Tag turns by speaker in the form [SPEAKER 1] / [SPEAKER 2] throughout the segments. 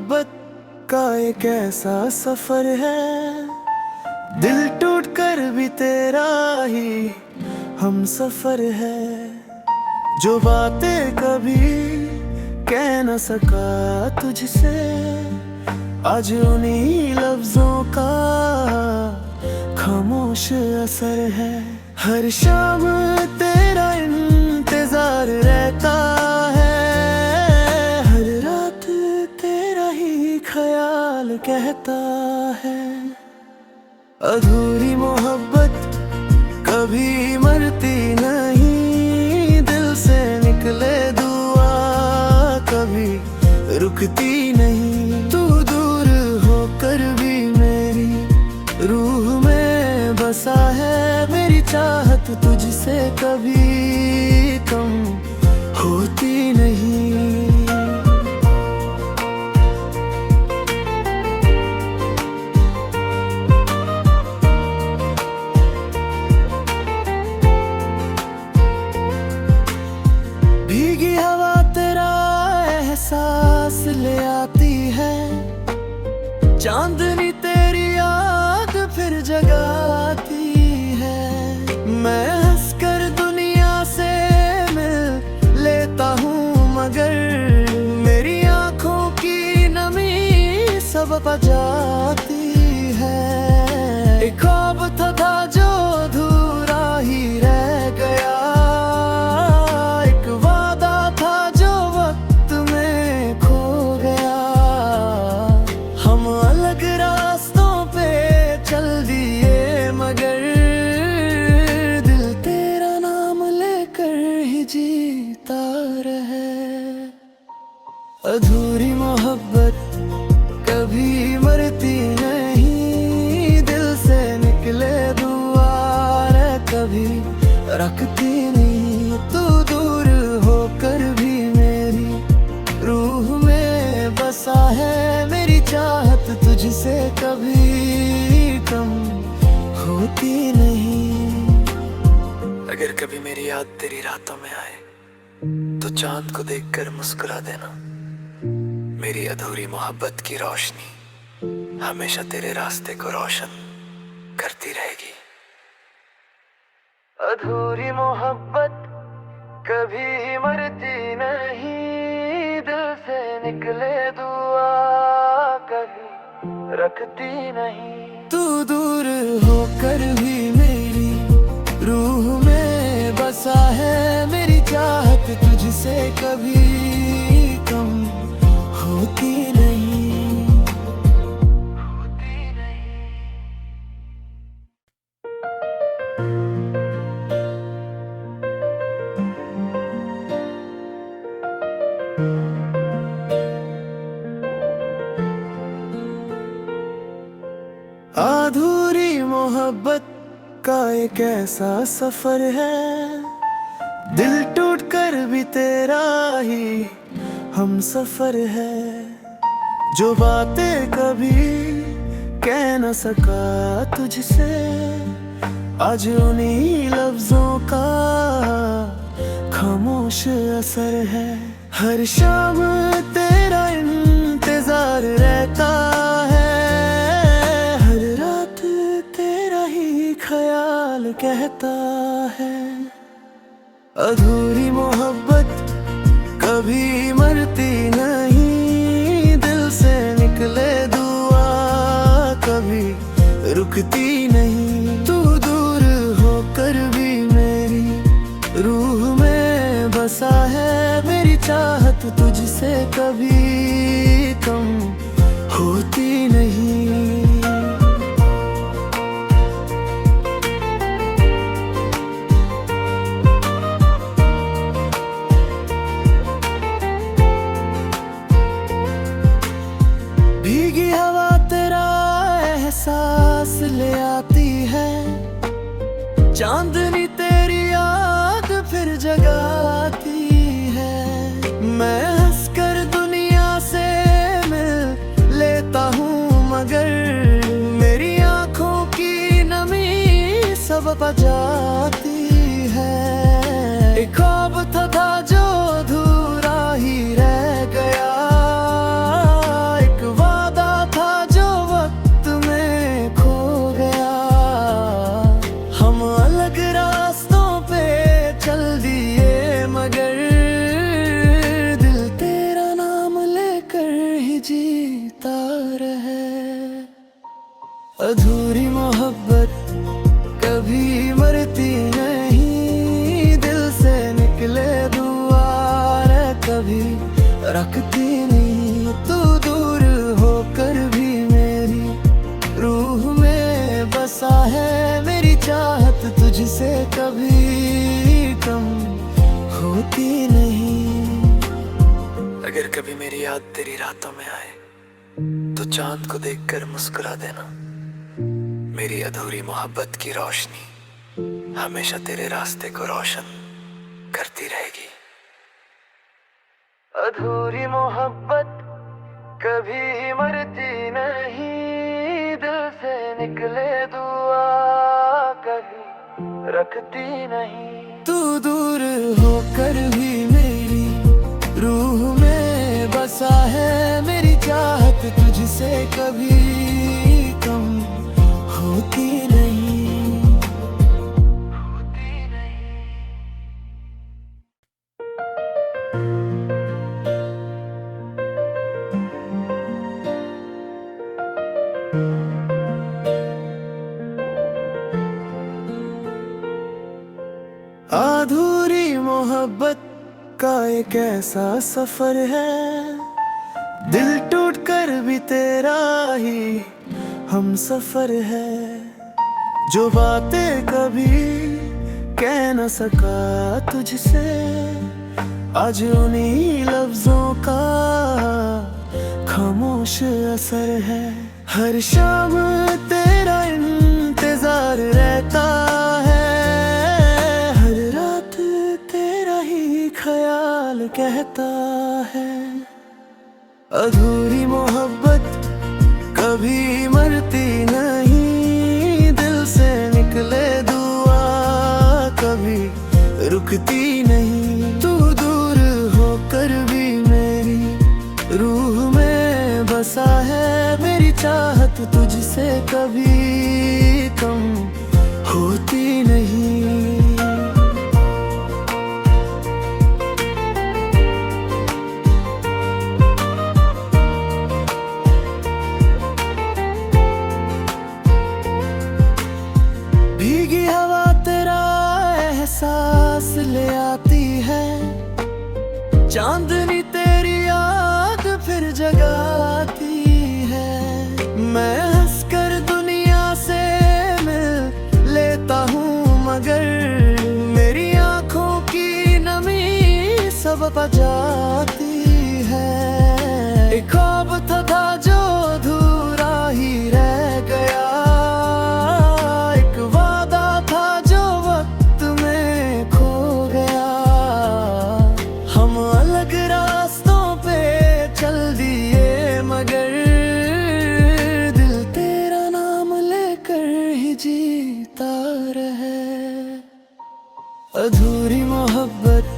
[SPEAKER 1] मोहब्बत का एक ऐसा सफर है, दिल टूट कर भी तेरा ही हम सफर है। जो बातें कभी कह न सका तुझसे, आज उन्हीं लफ्जों का खामोश असर है। हर शाम तेरा इंतजार रहता है, हर रात तेरा ही ख्याल कहता है। अधूरी मोहब्बत कभी मरती नहीं, दिल से निकले दुआ कभी रुकती नहीं। तू दूर होकर भी मेरी रूह में बसा है, मेरी चाहत तुझसे कभी कम होती नहीं। भीगी हवा तेरा एहसास ले आती है, चांदनी तेरी याद फिर जगाती है। मैं हंसकर दुनिया से मिल लेता हूँ, मगर मेरी आंखों की नमी सब बजाती है। एक ख्वाब था जो अधूरा ही रह गया, एक वादा था जो वक्त में खो गया। हम अलग रास्तों पे चल दिए, मगर दिल तेरा नाम लेकर ही जीता रहे। अधूरी मोहब्बत कभी मरती नहीं, दिल से निकले दुआर कभी रखती नहीं। तू दूर होकर भी मेरी रूह में बसा है, मेरी चाहत तुझसे कभी कम होती नहीं। अगर कभी मेरी याद तेरी रातों में आए तो चांद को देखकर मुस्कुरा देना। मेरी अधूरी मोहब्बत की रोशनी हमेशा तेरे रास्ते को रोशन करती रहेगी। अधूरी मोहब्बत कभी मरती नहीं, दिल से निकले दुआ कभी रखती नहीं। तू दूर होकर भी मेरी रूह में बसा है, मेरी चाहत तुझसे कभी कम होती नहीं, होती नहीं। अधूरी मोहब्बत का एक ऐसा सफर है, दिल टूट कर भी तेरा ही हम सफर है। जो बातें कभी कह न सका तुझसे, आज उन्हीं लफ्जों का खामोश असर है। हर शाम तेरा इंतजार रहता है, हर रात तेरा ही ख्याल कहता है। अधूरी मोहब्बत कभी मरती नहीं, दिल से निकले दुआ कभी रुकती नहीं। तू दूर होकर भी मेरी रूह में बसा है, मेरी चाहत तुझसे कभी कम होती नहीं। भीगी हवा तेरा एहसास ले आती है, चांदनी तेरी याद फिर जगाती है। मैं हंसकर दुनिया से मिल लेता हूँ, मगर मेरी आंखों की नमी सब बजाती है। एक ख्वाब था जो अधूरा ही रह गया, एक जीता रहे। अधूरी मोहब्बत कभी मरती नहीं, दिल से निकले दुआर कभी रखती नहीं। तू दूर होकर भी मेरी रूह में बसा है, मेरी चाहत तुझसे कभी कम होती नहीं। अगर कभी मेरी याद तेरी रातों में आए तो चांद को देखकर मुस्कुरा देना। मेरी अधूरी मोहब्बत की रोशनी हमेशा तेरे रास्ते को रोशन करती रहेगी। अधूरी मोहब्बत कभी मरती नहीं, दिल से निकले दुआ कभी रखती नहीं। तू दूर होकर भी मेरी रूह में बसा है, मेरी चाहत तुझसे कभी कम होती नहीं, होती नहीं। अधूरी मोहब्बत का एक ऐसा सफर है, दिल टूट कर भी तेरा ही हम सफर है। जो बातें कभी कह न सका तुझसे, आज उन्हीं लफ्जों का खामोश असर है। हर शाम तेरा इंतजार रहता है, हर रात तेरा ही ख्याल कहता है। अधूरी मोहब्बत कभी मरती नहीं, दिल से निकले दुआ कभी रुकती नहीं। तू दूर होकर भी मेरी रूह में बसा है, मेरी चाहत तुझसे कभी कम होती नहीं। भीगी हवा तेरा एहसास ले आती है, चांदनी तेरी याद फिर जगाती है। मैं हंसकर दुनिया से मिल लेता हूँ, मगर मेरी आंखों की नमी सब बजाती है। एक ख्वाब था जो अधूरा ही रह गया, जीता रहे। अधूरी मोहब्बत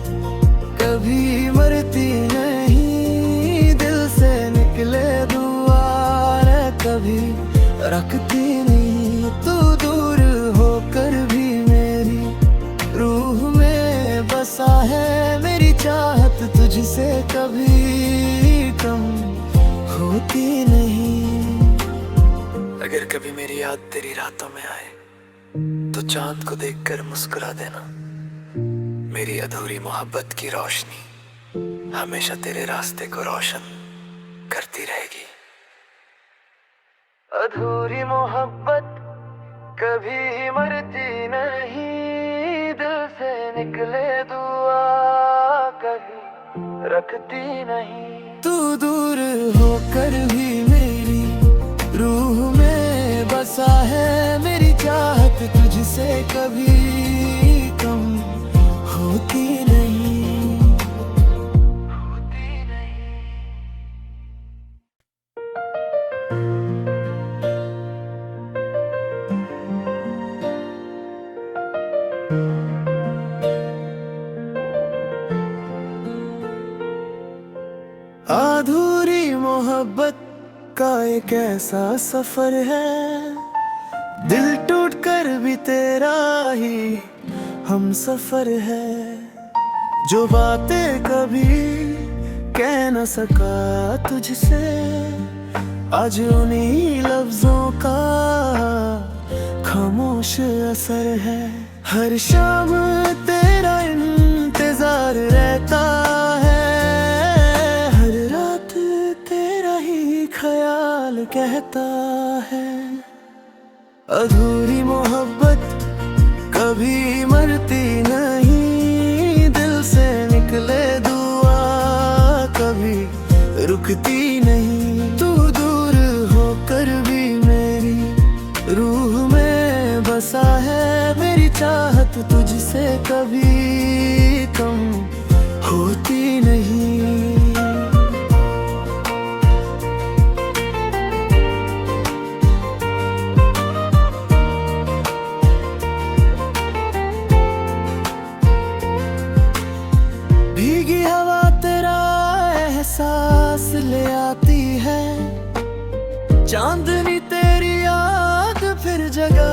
[SPEAKER 1] कभी मरती नहीं, दिल से निकले दुआर कभी रखती नहीं। तू दूर होकर भी मेरी रूह में बसा है, मेरी चाहत तुझसे कभी कम होती नहीं। अगर कभी मेरी याद तेरी रातों में आए तो चांद को देखकर मुस्कुरा देना। मेरी अधूरी मोहब्बत की रोशनी हमेशा तेरे रास्ते को रोशन करती रहेगी। अधूरी मोहब्बत कभी मरती नहीं, दिल से निकले दुआ कभी रखती नहीं। तू दूर होकर भी मेरी रूह में बसा है, मेरी चाहत तुझसे कभी कम होती नहीं, होती नहीं। अधूरी मोहब्बत का एक ऐसा सफर है, दिल टूट कर भी तेरा ही हम सफर है। जो बातें कभी कह न सका तुझसे, आज उन्हीं लफ्जों का खामोश असर है। हर शाम तेरा इंतजार रहता है, हर रात तेरा ही ख्याल कहता है। अधूरी मोहब्बत कभी मरती नहीं, दिल से निकले दुआ कभी रुकती नहीं। तू दूर होकर भी मेरी रूह में बसा है, मेरी चाहत तुझसे कभी कम होती नहीं। भीगी हवा तेरा एहसास ले आती है, चांदनी तेरी याद फिर जगा